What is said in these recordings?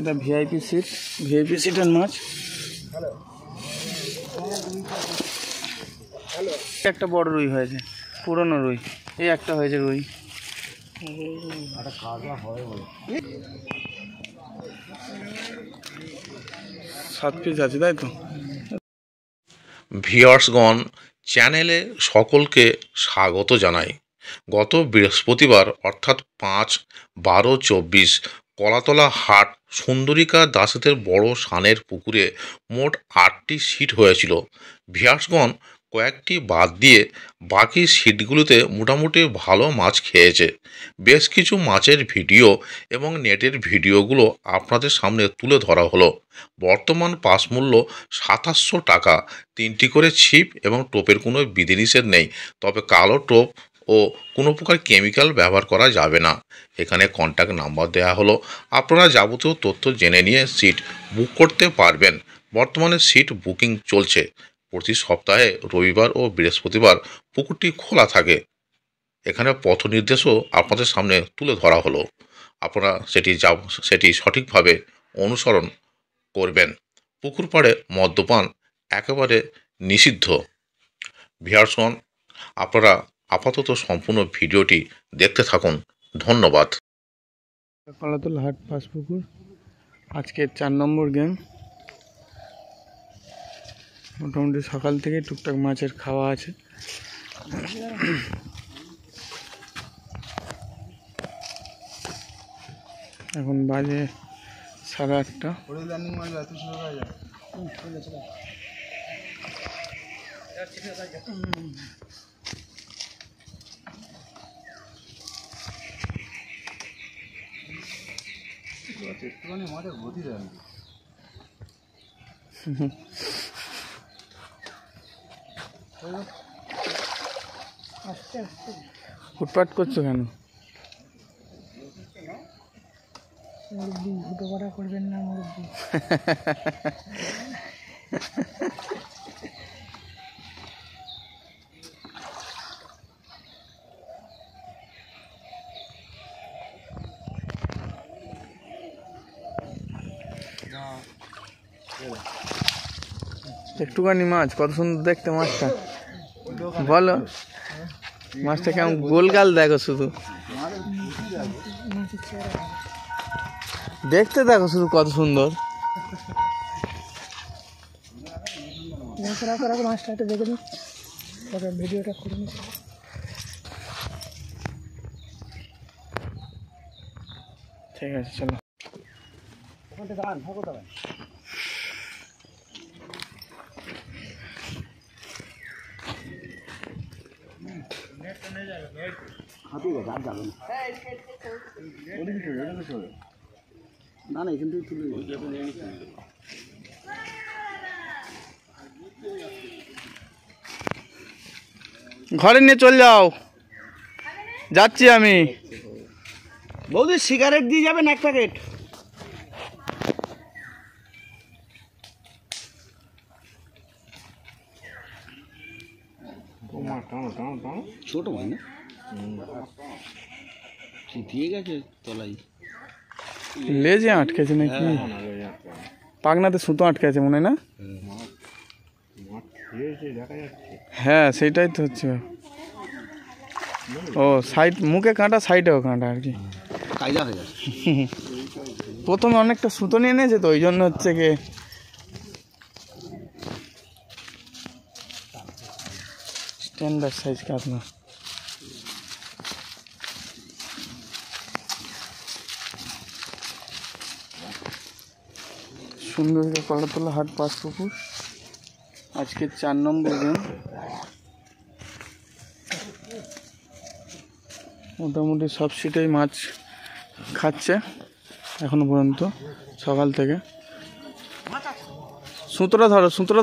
এটা ভিআইপি সিটের মাছ। একটা বড় রুই হয়েছে, পুরনো রুই। এই একটা হয়েছে রুই। 7 পিস আছে, তাই তো? ভিউয়ার্সগণ, চ্যানেলে সকলকে স্বাগত জানাই। গত বৃহস্পতিবার অর্থাৎ 5/12/24 কলাতলা হাট সুন্দরিকা দাসেদের বড় সানের পুকুরে মোট 8টি সিট হয়েছিল। ভিউয়ার্সগণ, কয়েকটি বাদ দিয়ে বাকি সিটগুলোতে মোটামুটি ভালো মাছ খেয়েছে। বেশ কিছু মাছের ভিডিও এবং নেটের ভিডিওগুলো আপনাদের সামনে তুলে ধরা হলো। বর্তমান পাস মূল্য 2700 টাকা। 3টি করে ছিপ এবং টোপের কোনো বিধিনিষেধ নেই, তবে কালো টোপ ও কোনো প্রকার কেমিক্যাল ব্যবহার করা যাবে না। এখানে কন্ট্যাক্ট নাম্বার দেওয়া হলো, আপনারা যাবতীয় তথ্য জেনে নিয়ে সিট বুক করতে পারবেন। বর্তমানে সিট বুকিং চলছে। প্রতি সপ্তাহে রবিবার ও বৃহস্পতিবার পুকুরটি খোলা থাকে। এখানে পথ নির্দেশও আপনাদের সামনে তুলে ধরা হলো, আপনারা সেটি সঠিকভাবে অনুসরণ করবেন। পুকুর পাড়ে মদ্যপান একেবারে নিষিদ্ধ। ভিউয়ার্সগণ, আপনারা আপাতত সম্পূর্ণ ভিডিওটি দেখতে থাকুন। ধন্যবাদ। কলাতলা হাট পাঁচ পুকুর, আজকে 4 নম্বর গেম। মোটামুটি সকাল থেকে টুকটাক মাছের খাওয়া আছে। এখন বাজে 8:30। ফুটপাট করছো কেন? করবেন না মুরব্বি। একটুখানি মাছ, কত সুন্দর দেখতে মাছটা। বলো, মাছটা কেমন গোলগাল দেখো, শুধু দেখতে দেখো, শুধু কত সুন্দর। মাছটা একটু দেখে নিই, ভিডিওটা করে নিই। ঠিক আছে, চলো। না এখান থেকে তুলে ঘরে নিয়ে চলে যাও। যাচ্ছি আমি। বৌদি সিগারেট দিয়ে যাবেন 1 প্যাকেট। ছোট ভাই না, ঠিক আছে। তলাই লেজে আটকেছে নাকি? পাগনাতে সুতো আটকে আছে মনে হয় না? হ্যাঁ, সেটাই তো হচ্ছে। ও সাইড, মুখে কাঁটা, সাইডেও কাঁটা আর কি। প্রথমে অনেকটা সুতো নিয়ে নিয়েছে তো, ওই জন্য হচ্ছে কি স্ট্যান্ডার্ড সাইজ কাতলা। সুন্দরী কলাতলা হাট পাঁচ পুকুর, আজকে 4 নম্বর গেম। মোটামুটি সব সিটেই মাছ খাচ্ছে এখনো পর্যন্ত, সকাল থেকে। সুতোটা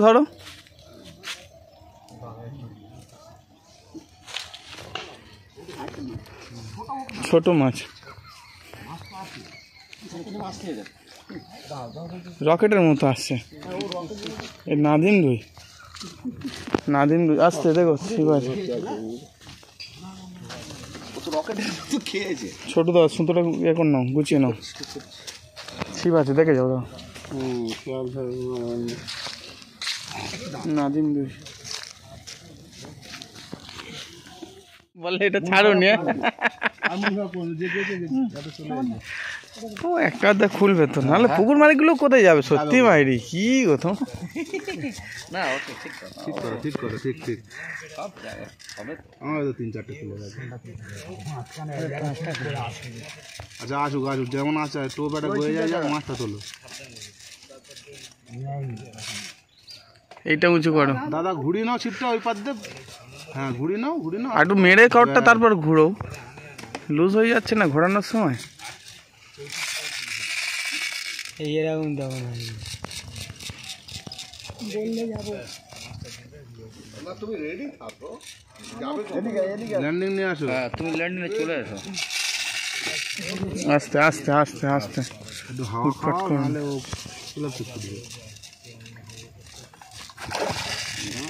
ধরো। ছোট মাছ, রকেটের মতো আসছে। এই নাদিম রুই আসছে, দেখো ঠিক আছে। ছোট দাও, সুতোটা ইয়ে করে নাও, গুছিয়ে নাও। ছিপ আছে, দেখে যাও। নাদিম দুই বললে এটা ছাড়ো নিয়ে ও একটা আধা খুলবে তো, নাহলে পুকুর মালিকগুলো কোথায় যাবে? সত্যি মাইরি কি কথা না। ওকে ঠিক করো আমার তো 3-4টে খুলে গেছে। আচ্ছা আসুক যেমন আছে টোপ একটা বয়ে যায়, যাক মাছটা তোলো। এইটা উঁচু করো দাদা, ঘুরি নাও ছিপটা ওই পার দিয়ে। হ্যাঁ ঘুরি নাও একটু মেরে কাউটটা, তারপর ঘুরো। লুজ হয়ে যাচ্ছে না ঘোরানোর সময়। এইরকম তখন বললে যাবো। তুমি রেডি থাকো, ল্যান্ডিং নিয়ে আসো। হ্যাঁ তুমি ল্যান্ডিংয়ে চলে আসো, আস্তে আস্তে আস্তে আস্তে। হুটফাট করলে ও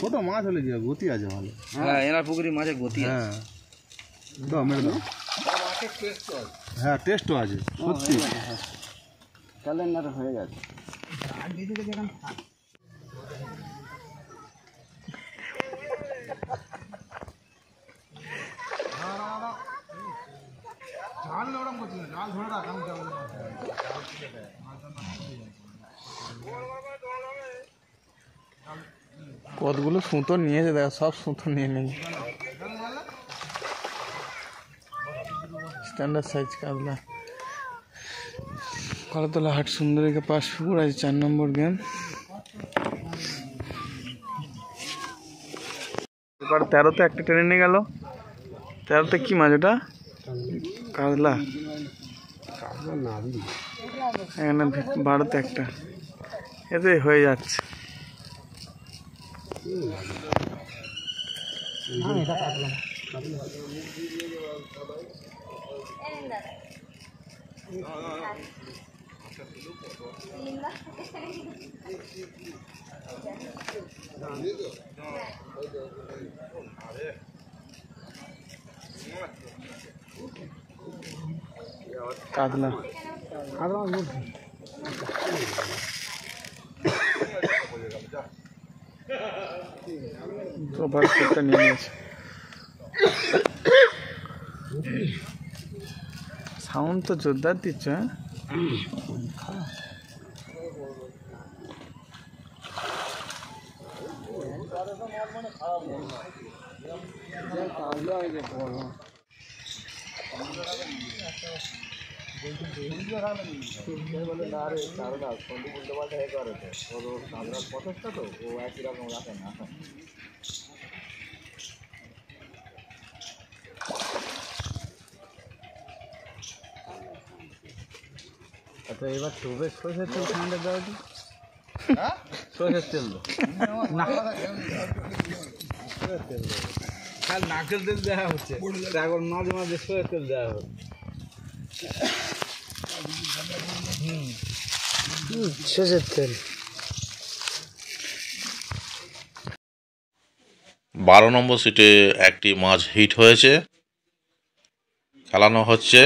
ছোট মাছ হলে কি গতি আছে ভালো। হ্যাঁ এনার পুকুরে মাছের গতি আছে। হ্যাঁ দাও মেরে দাও। হ্যাঁ টেস্টও আছে সত্যি। ক্যালেন্ডার হয়ে গেছে। কতগুলো সুতো নিয়েছে দেখো, সব সুতো নিয়ে নেই। স্ট্যান্ডার্ড সাইজ কাতলা। কলাতলা হাট সুন্দরীকে 5 পুকুর আছে, 4 নম্বর গেম। এবার 13তে একটা টেনে নিয়ে গেল। 13তে কি মাছ ওটা? কাতলা। এখানে 12তে একটা, এতে হয়ে যাচ্ছে। কাতলা নিয়ে নিয়েছে। সাউন্ড তো জোরদার দিচ্ছে। আচ্ছা এবার টোবে সরষের তেল ঠান্ডা দাও দি। সরষের তেল খাল নারকেল তেল দেওয়া হচ্ছে, এখন মাঝে মাঝে সরষের তেল দেওয়া হচ্ছে। সরষের তেল 12 নম্বর সিটে একটি মাছ হিট হয়েছে, চালানো হচ্ছে।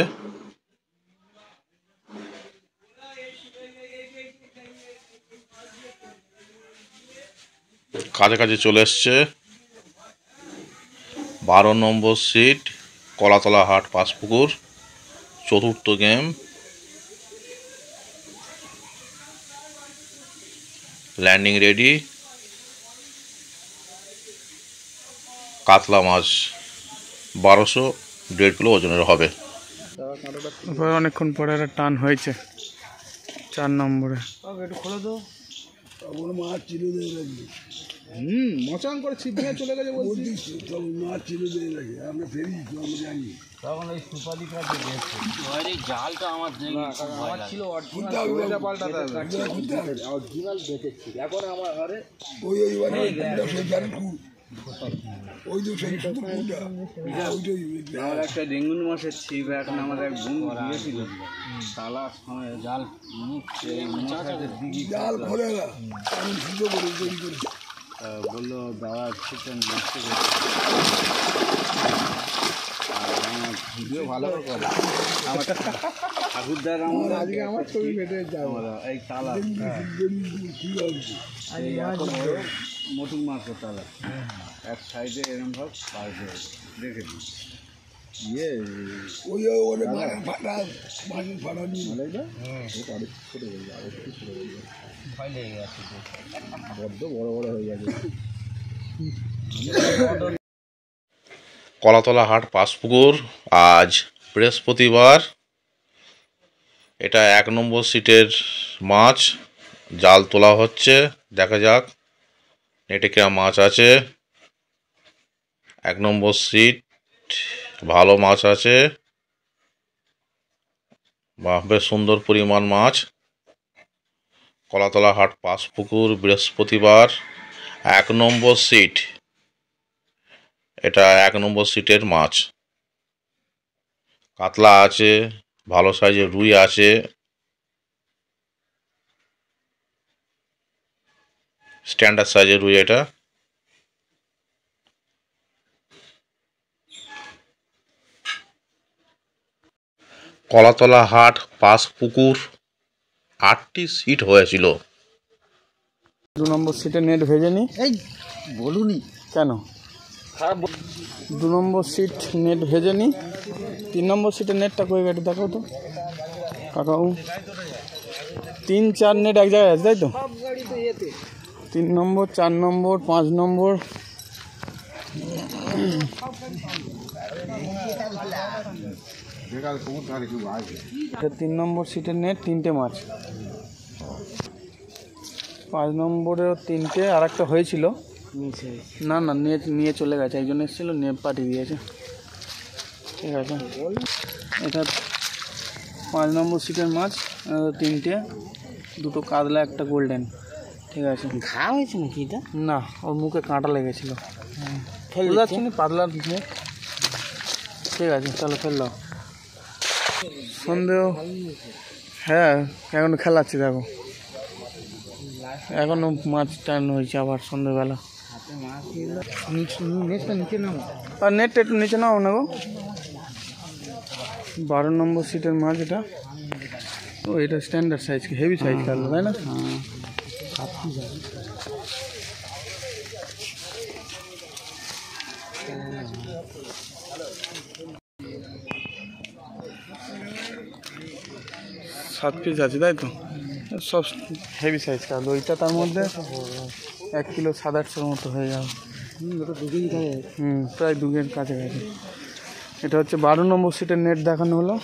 কাছাকাছি চলে এসছে। 12 নম্বর সিট, কলাতলা হাট 5 পুকুর, 4র্থ গেম। Landing ready. কাতলা মাছ 1200-1.5 কিলো ওজনের হবে। অনেকক্ষণ পরে একটা টান হয়েছে 4 নম্বরে। একটু খোলো তো, মাছ চিরে দিয়ে লাগবে। মচান করে ছিপ নিয়ে চলে গেছে বলছি, মাছ চিরে দিয়ে লাগে। আমরা ফেরি আমরা জানি তখন ওই সুপারিটা দেখেছে জালটা আমার আমার ছিল অরিজিনাল, পাল্টাতে হবে অরিজিনাল দেখেছি। এখন আমার ঘরে ওই আমার একটা ডেঙ্গুন মাছের ছিপ এখন আমার এক বোন দিয়েছিল, তালার সময় জাল জাল খোলে না, বললো দাদা চিকেন আর আমার ভিডিও ভালো করে আমার ঠাকুরদার আজকে আমার ছবি ফেটে যাবে এই তালা মোটুন মাছের তালা এক সাইডে এরকম ভাব পাশে রেখে দিই ইয়ে ওই ওরে ফাটা মাছের ফাটা নিয়ে ভয় লেগে গেছে বড্ড বড় বড় হয়ে গেছে। কলাতলা হাট পাঁচপুকুর আজ বৃহস্পতিবার। এটা 1 নম্বর সিটের মাছ, জাল তোলা হচ্ছে, দেখা যাক নেটে কেমন মাছ আছে। 1 নম্বর সিট, ভালো মাছ আছে, বাহ বেশ সুন্দর পরিমাণ মাছ। কলাতলা হাট পাঁচপুকুর বৃহস্পতিবার 1 নম্বর সিট, এটা 1 নম্বর সিটের মাছ। কাতলা আছে, ভালো সাইজের রুই আছে, স্ট্যান্ডার্ড সাইজের রুই এটা। কলাতলা হাট পাঁচপুকুর 8টি সিট হয়েছিল। 2 নম্বর সিটে নেট ভেজে নি। এই বলুনি কেন 2 নম্বর সিট নেট ভেজে নি। 3 নম্বর সিটের নেটটা কই গেটে দেখাও তো কাকাও। 3-4 নেট এক জায়গায় আছে তাই তো? 3 নম্বর, 4 নম্বর, 5 নম্বর। 3 নম্বর সিটের নেট 3টে মাছ, 5 নম্বরেও 3টে, আর একটা হয়েছিল না না নেট নিয়ে চলে গেছে, একজন এসেছিল নেট পাঠিয়ে দিয়েছে। ঠিক আছে, এটা 5 নম্বর সিটের মাছ, 3টে, 2টো কাতলা, একটা গোল্ডেন। ঠিক আছে, ঘা হয়েছে নাকি এটা? না, ওর মুখে কাঁটা লেগেছিল, ফেলে যাচ্ছে না পাতলার নেট। ঠিক আছে চলো ফেল দাও। সন্দেহ, হ্যাঁ এখন খেলাচ্ছি দেখো, এখনো মাছ টান হয়েছে আবার সন্ধ্যেবেলা। নেটটা নিচে নাও, আর নেটটা একটু নিচে নাও না গো। 12 নম্বর সিটের মাছ এটা। ও এটা স্ট্যান্ডার্ড সাইজ, হেভি সাইজ কাটলো তাই না? সাত পিস আছে তাই তো, সব হেভি সাইজ কাটলো। ওইটা তার মধ্যে 1 কিলো 700-800 মতো হয়ে যাবে। প্রায় 2 কাছাকাছি। এটা হচ্ছে 12 নম্বর সিটের নেট দেখানো হলো।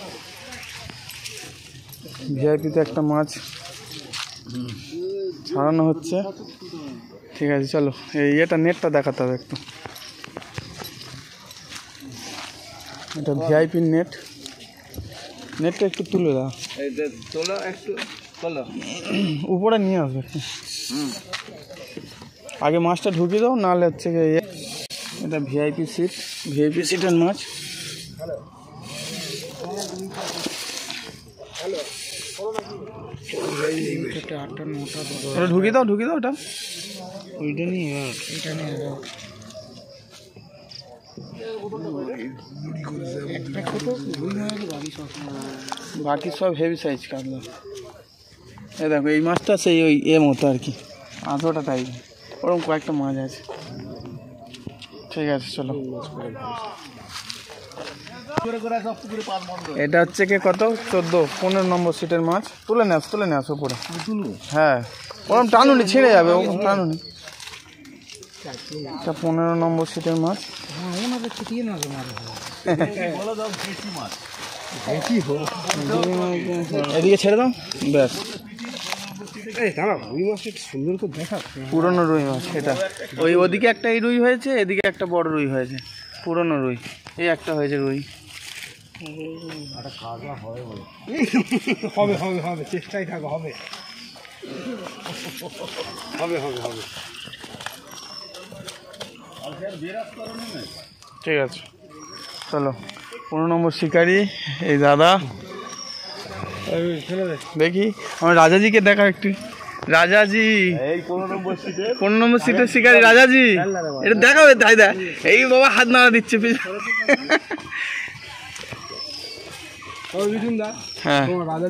ভিআইপিতে একটা মাছ ছাড়ানো হচ্ছে। ঠিক আছে চলো, এই এটা নেটটা দেখাতে হবে একটু। এটা ভিআইপির নেট, নেটটা একটু তুলে দাও, তোলো একটু তোলো, উপরে নিয়ে আসবে একটু। আগে মাছটা ঢুকিয়ে দাও, নাহলে হচ্ছে এটা ভিআইপি সিট, ভিআইপি সিটের মাছ। ওটা ঢুকিয়ে দাও, ঢুকিয়ে দাও ওটা, ওইটা নিয়ে এটা নিয়ে দাও। বাকি সব হেভি সাইজ কাটলো। এই দেখো এই মাছটা সেই ওই মতো আর কি, আঁচড়টা তাই, ওরকম কয়েকটা মাছ আছে। ঠিক আছে চলো। এটা হচ্ছে কি কত, 14-15 নম্বর সিটের মাছ। তুলে নিয়ে আসো উপরে। হ্যাঁ ওরকম টানুনি, ছিঁড়ে যাবে, ওরকম টানুনি। এটা 15 নম্বর সিটের মাছ। এদিকে ছেড়ে দাও, ব্যাস। সুন্দর তো দেখা, পুরনো রুই মাছ এটা। ওদিকে একটা এই রুই হয়েছে, এদিকে একটা বড় রুই হয়েছে, পুরনো রুই। এই একটা হয়েছে রুই। হবে হবে হবে, চেষ্টাই থাকো, হবে হবে হবে হবে। ঠিক আছে চলো। 15 নম্বর শিকারি এই দাদা। দেখি আমার রাজাজিকে দেখা একটু। রাজাজি 15 নম্বর সিটের শিকারি রাজাজি, এটা দেখাবে তাই দা। এই বাবা হাত নাড়া দিচ্ছে। তবে বিঠুন দা হ্যাঁ তোমার রাজা